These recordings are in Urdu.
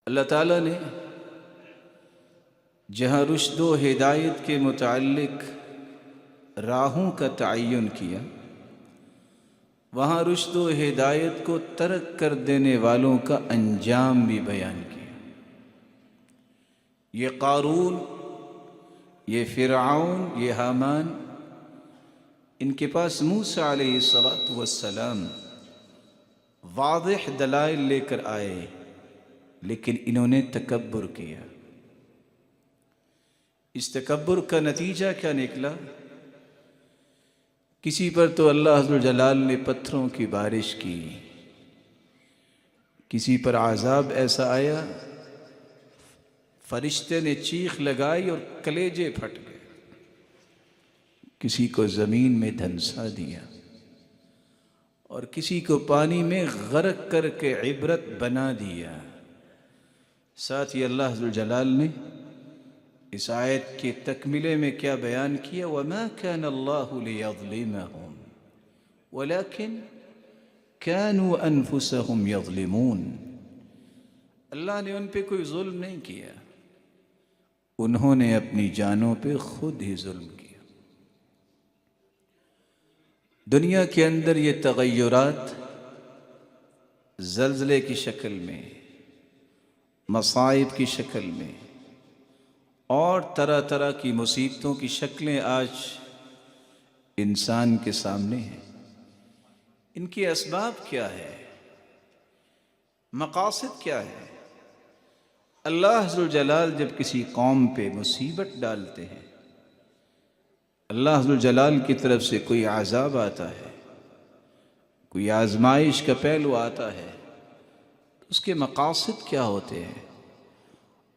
اللہ تعالیٰ نے جہاں رشد و ہدایت کے متعلق راہوں کا تعین کیا، وہاں رشد و ہدایت کو ترک کر دینے والوں کا انجام بھی بیان کیا۔ یہ قارون، یہ فرعون، یہ حامان، ان کے پاس موسیٰ علیہ السلام واضح دلائل لے کر آئے، لیکن انہوں نے تکبر کیا۔ اس تکبر کا نتیجہ کیا نکلا؟ کسی پر تو اللہ عز و جلال نے پتھروں کی بارش کی، کسی پر عذاب ایسا آیا فرشتے نے چیخ لگائی اور کلیجے پھٹ گئے، کسی کو زمین میں دھنسا دیا، اور کسی کو پانی میں غرق کر کے عبرت بنا دیا۔ ساتھ ہی اللہ عز و جلال نے اس آیت کی تکملے میں کیا بیان کیا؟ وَمَا كَانَ اللَّهُ لِيَظْلِمَهُمْ وَلَكِنْ كَانُوا أَنفُسَهُمْ يَظْلِمُونَ۔ اللہ نے ان پہ کوئی ظلم نہیں کیا، انہوں نے اپنی جانوں پہ خود ہی ظلم کیا۔ دنیا کے اندر یہ تغیرات زلزلے کی شکل میں، مصائب کی شکل میں، اور طرح طرح کی مصیبتوں کی شکلیں آج انسان کے سامنے ہیں۔ ان کے اسباب کیا ہے؟ مقاصد کیا ہے؟ اللہ عز و جلال جب کسی قوم پہ مصیبت ڈالتے ہیں، اللہ عز و جلال کی طرف سے کوئی عذاب آتا ہے، کوئی آزمائش کا پہلو آتا ہے، اس کے مقاصد کیا ہوتے ہیں؟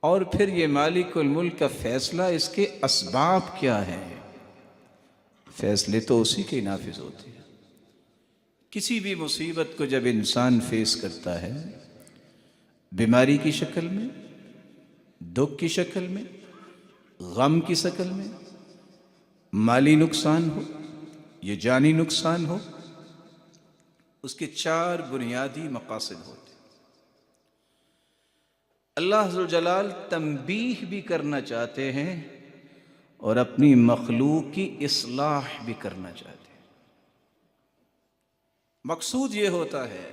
اور پھر یہ مالک الملک کا فیصلہ، اس کے اسباب کیا ہیں؟ فیصلے تو اسی کے نافذ ہوتے ہیں۔ کسی بھی مصیبت کو جب انسان فیس کرتا ہے، بیماری کی شکل میں، دکھ کی شکل میں، غم کی شکل میں، مالی نقصان ہو یا جانی نقصان ہو، اس کے چار بنیادی مقاصد ہوتے ہیں۔ اللہ عز و جلال تنبیہ بھی کرنا چاہتے ہیں اور اپنی مخلوق کی اصلاح بھی کرنا چاہتے ہیں۔ مقصود یہ ہوتا ہے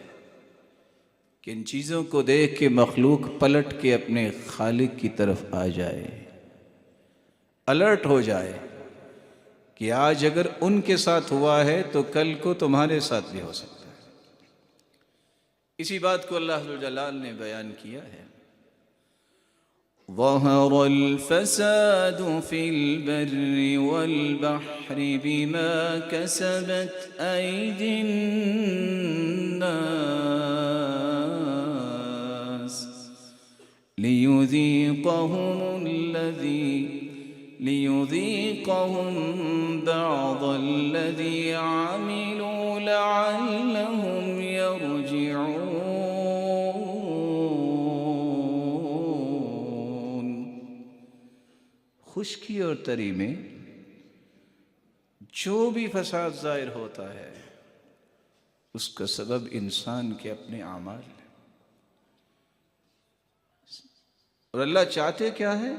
کہ ان چیزوں کو دیکھ کے مخلوق پلٹ کے اپنے خالق کی طرف آ جائے، الرٹ ہو جائے کہ آج اگر ان کے ساتھ ہوا ہے تو کل کو تمہارے ساتھ بھی ہو سکتا ہے۔ اسی بات کو اللہ عز و جلال نے بیان کیا ہے۔ ظہر الفساد فی البر والبحر بما کسبت ایدی الناس لیذیقہم بعض الذی عملوا لعلہم یرجعون۔ خشکی اور تری میں جو بھی فساد ظاہر ہوتا ہے، اس کا سبب انسان کے اپنے اعمال ہیں، اور اللہ چاہتے کیا ہے؟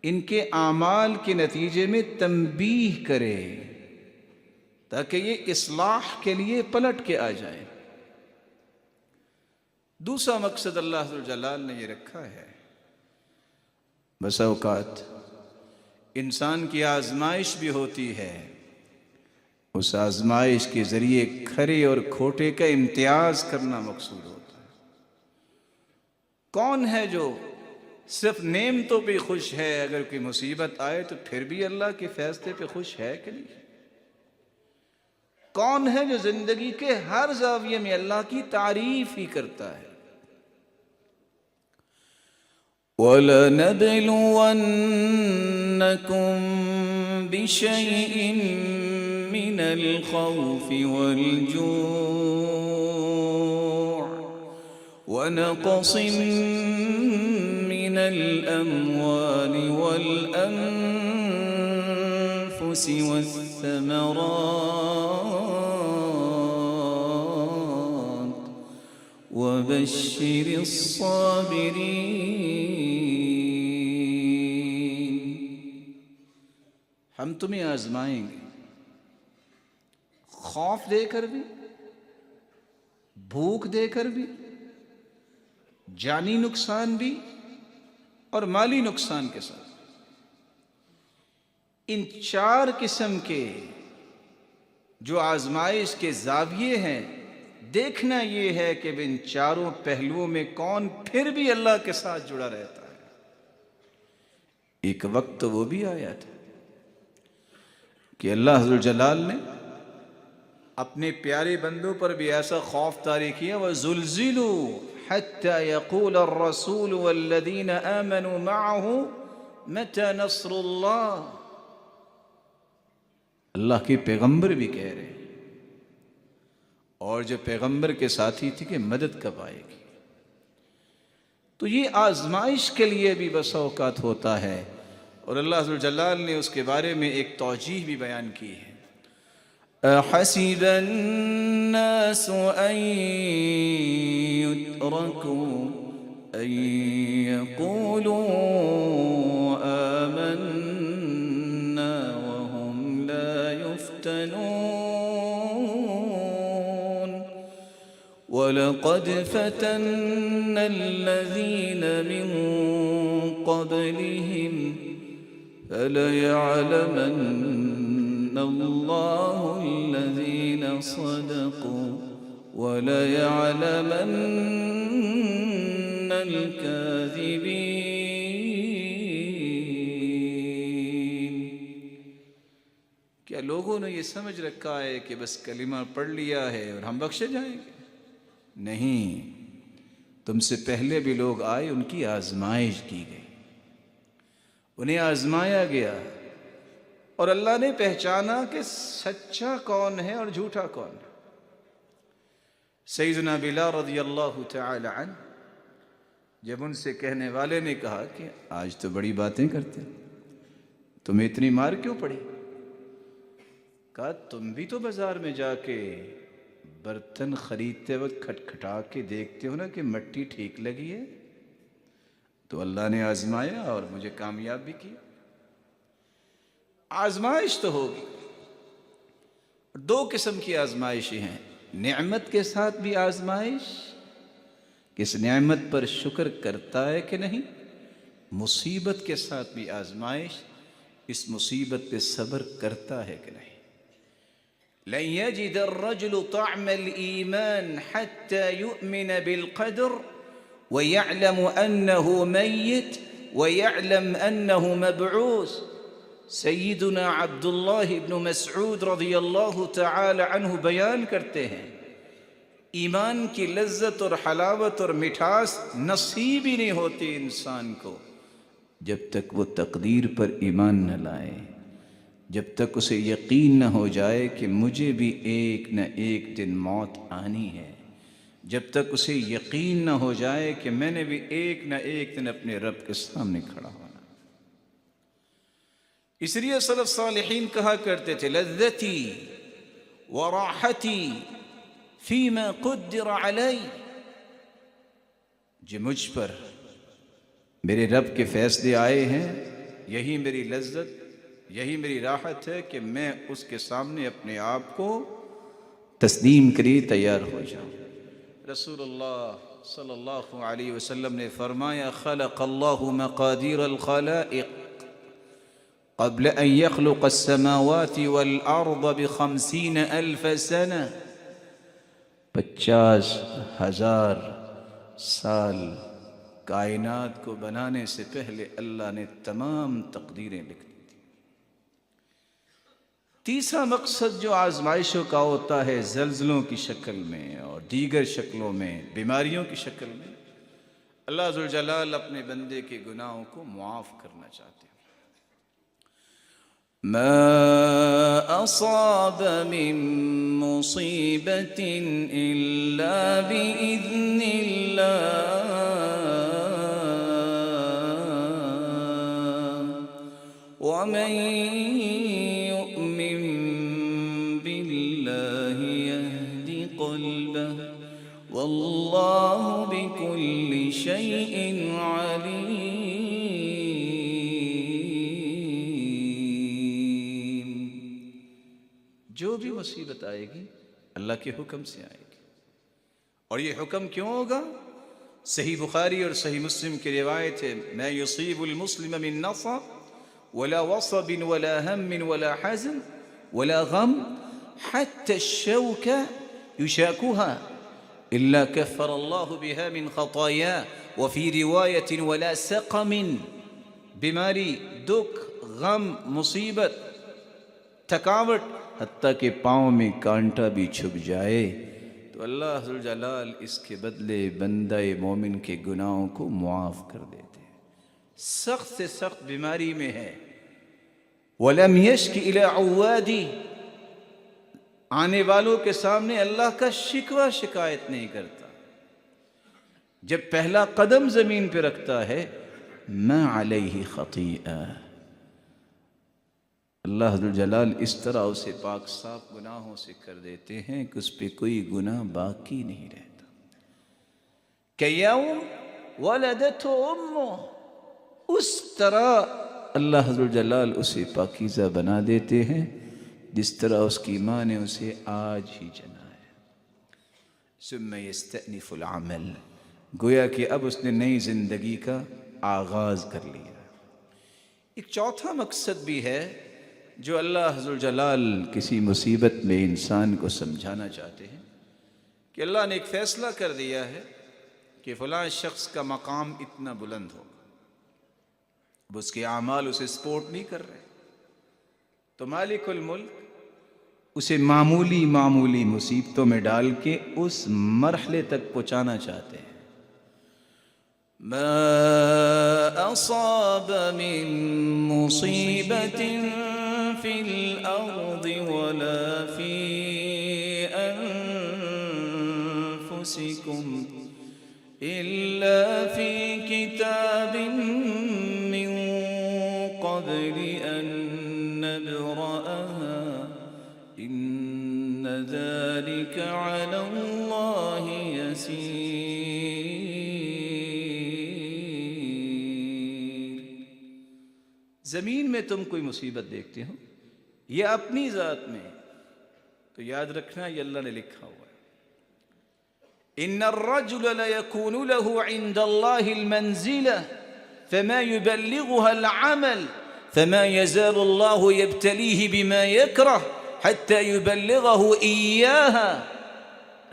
ان کے اعمال کے نتیجے میں تنبیہ کرے تاکہ یہ اصلاح کے لیے پلٹ کے آ جائے۔ دوسرا مقصد اللہ عز و جلال نے یہ رکھا ہے، بسا اوقات انسان کی آزمائش بھی ہوتی ہے، اس آزمائش کے ذریعے کھرے اور کھوٹے کا امتیاز کرنا مقصود ہوتا ہے۔ کون ہے جو صرف نعمتوں پہ خوش ہے، اگر کوئی مصیبت آئے تو پھر بھی اللہ کے فیصلے پہ خوش ہے کہ نہیں؟ کون ہے جو زندگی کے ہر زاویے میں اللہ کی تعریف ہی کرتا ہے؟ وَلَنَبْلُوَنَّكُمْ بِشَيْءٍ مِّنَ الْخَوْفِ وَالْجُوعِ وَنَقْصٍ مِّنَ الْأَمْوَالِ وَالْأَنفُسِ وَالثَّمَرَاتِ وبشر الصابرین۔ ہم تمہیں آزمائیں گے، خوف دے کر بھی، بھوک دے کر بھی، جانی نقصان بھی اور مالی نقصان کے ساتھ۔ ان چار قسم کے جو آزمائش کے زاویے ہیں، دیکھنا یہ ہے کہ ان چاروں پہلوؤں میں کون پھر بھی اللہ کے ساتھ جڑا رہتا ہے۔ ایک وقت تو وہ بھی آیا تھا کہ اللہ ذوالجلال نے اپنے پیارے بندوں پر بھی ایسا خوف طاری کیا، وَزُلْزِلُوا حَتَّى يَقُولَ الرَّسُولُ وَالَّذِينَ آمَنُوا مَعَهُ مَتَى نَصْرُ اللَّهِ۔ اللہ کے پیغمبر بھی کہہ رہے ہیں، اور جو پیغمبر کے ساتھی تھے کہ مدد کب آئے گی۔ تو یہ آزمائش کے لیے بھی بس اوقات ہوتا ہے، اور اللہ ذوالجلال نے اس کے بارے میں ایک توجیہ بھی بیان کی ہے۔ أَحَسِبَ النَّاسُ أَن يُتْرَكُوا أَن يَقُولُوا آمَنَّا وَهُمْ لَا يُفْتَنُونَ وَلَقَدْ فَتَنَّا الَّذِينَ مِن قَبْلِهِمْ فَلَيَعْلَمَنَّ اللَّهُ الَّذِينَ صَدَقُوا وَلَيَعْلَمَنَّ الْكَاذِبِينَ۔ کیا لوگوں نے یہ سمجھ رکھا ہے کہ بس کلمہ پڑھ لیا ہے اور ہم بخشے جائیں گے؟ نہیں، تم سے پہلے بھی لوگ آئے، ان کی آزمائش کی گئی، انہیں آزمایا گیا، اور اللہ نے پہچانا کہ سچا کون ہے اور جھوٹا کون ہے۔ سیدنا بلال رضی اللہ تعالی عنہ جب ان سے کہنے والے نے کہا کہ آج تو بڑی باتیں کرتے، تمہیں اتنی مار کیوں پڑی؟ کہا تم بھی تو بازار میں جا کے برتن خریدتے وقت کھٹکھٹا کے دیکھتے ہو نا کہ مٹی ٹھیک لگی ہے، تو اللہ نے آزمایا اور مجھے کامیاب بھی کیا۔ آزمائش تو ہوگی، دو قسم کی آزمائشیں ہیں، نعمت کے ساتھ بھی آزمائش، کس نعمت پر شکر کرتا ہے کہ نہیں، مصیبت کے ساتھ بھی آزمائش، اس مصیبت پہ صبر کرتا ہے کہ نہیں۔ لن يجد الرجل طعم الإيمان حتى يؤمن بالقدر ويعلم أنه ميت ويعلم أنه مبعوث۔ سیدنا عبداللہ ابن مسعود رضی اللہ تعالی عنہ بیان کرتے ہیں، ایمان کی لذت اور حلاوت اور مٹھاس نصیب ہی نہیں ہوتی انسان کو جب تک وہ تقدیر پر ایمان نہ لائے، جب تک اسے یقین نہ ہو جائے کہ مجھے بھی ایک نہ ایک دن موت آنی ہے، جب تک اسے یقین نہ ہو جائے کہ میں نے بھی ایک نہ ایک دن اپنے رب کے سامنے کھڑا ہونا۔ اس لیے سلف صالحین کہا کرتے تھے، لذتی وراحتی فیما قدر علی، جو مجھ پر میرے رب کے فیصلے آئے ہیں، یہی میری لذت، یہی میری راحت ہے کہ میں اس کے سامنے اپنے آپ کو تسلیم کری تیار ہو جاؤں۔ رسول اللہ صلی اللہ علیہ وسلم نے فرمایا، خلق اللہ مقادیر الخلائق قبل ان يخلق السماوات والارض ب50,000 سنة، 50,000 سال کائنات کو بنانے سے پہلے اللہ نے تمام تقدیریں لکھ دی تھی۔ تیسرا مقصد جو آزمائشوں کا ہوتا ہے، زلزلوں کی شکل میں اور دیگر شکلوں میں، بیماریوں کی شکل میں، اللہ ذوالجلال اپنے بندے کے گناہوں کو معاف کرنا چاہتے ہیں۔ ما أصاب من مصيبة إلا بإذن الله ومن يؤمن بالله يهد قلبه واللہ بکل شیء علیم۔ جو بھی مصیبت آئے گی اللہ کے حکم سے آئے گی، اور یہ حکم کیوں ہوگا؟ صحیح بخاری اور صحیح مسلم کی روایت ہے، ما یصیب المسلم من نصب ولا وصب ولا هم ولا حزن ولا غم حتى الشوكة يشاكها إلا كفر الله بها من خطاياه، وفي رواية ولا سقم، بیماری، دکھ، غم، مصیبت، تھکاوٹ، حتیٰ کہ پاؤں میں کانٹا بھی چھپ جائے تو اللہ ذوالجلال اس کے بدلے بندہ مومن کے گناہوں کو معاف کر دیتے ہیں۔ سخت سے سخت بیماری میں ہے، وَلَمْ يَشْكِ إِلَىٰ عُوَّادِي، آنے والوں کے سامنے اللہ کا شکوہ شکایت نہیں کرتا۔ جب پہلا قدم زمین پہ رکھتا ہے، مَا عَلَيْهِ خَطِيئَةٌ، اللہ ذوالجلال اس طرح اسے پاک صاف گناہوں سے کر دیتے ہیں کہ اس پہ کوئی گناہ باقی نہیں رہتا۔ کَيَوْمَ وَلَدَتْهُ أُمُّهُ، اس طرح اللہ ذوالجلال اسے پاکیزہ بنا دیتے ہیں جس طرح اس کی ماں نے اسے آج ہی جنا ہے۔ ثم يستأنف العمل، گویا کہ اب اس نے نئی زندگی کا آغاز کر لیا۔ ایک چوتھا مقصد بھی ہے جو اللہ ذوالجلال کسی مصیبت میں انسان کو سمجھانا چاہتے ہیں کہ اللہ نے ایک فیصلہ کر دیا ہے کہ فلاں شخص کا مقام اتنا بلند ہوگا، اب اس کے اعمال اسے سپورٹ نہیں کر رہے، تو مالک الملک اسے معمولی معمولی مصیبتوں میں ڈال کے اس مرحلے تک پہنچانا چاہتے ہیں۔ ما اصاب من مصیبت فی الارض ولا فی انفسکم الا فی کتاب من قبل ان نبرأها ان ذلك علی اللہ یسیر۔ زمین میں تم کوئی مصیبت دیکھتے ہو یا اپنی ذات میں، تو یاد رکھنا یہ اللہ نے لکھا ہوا ہے۔ ان الرجل ليكون له عند الله المنزلة فما يبلغها العمل فما يزال الله يبتليه بما يكره حتى يبلغه إياها۔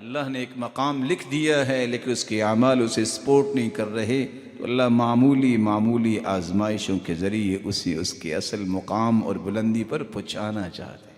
اللہ نے ایک مقام لکھ دیا ہے لیکن اس کے اعمال اسے سپورٹ نہیں کر رہے، تو اللہ معمولی معمولی آزمائشوں کے ذریعے اسے اس کے اصل مقام اور بلندی پر پہنچانا چاہتے ہیں۔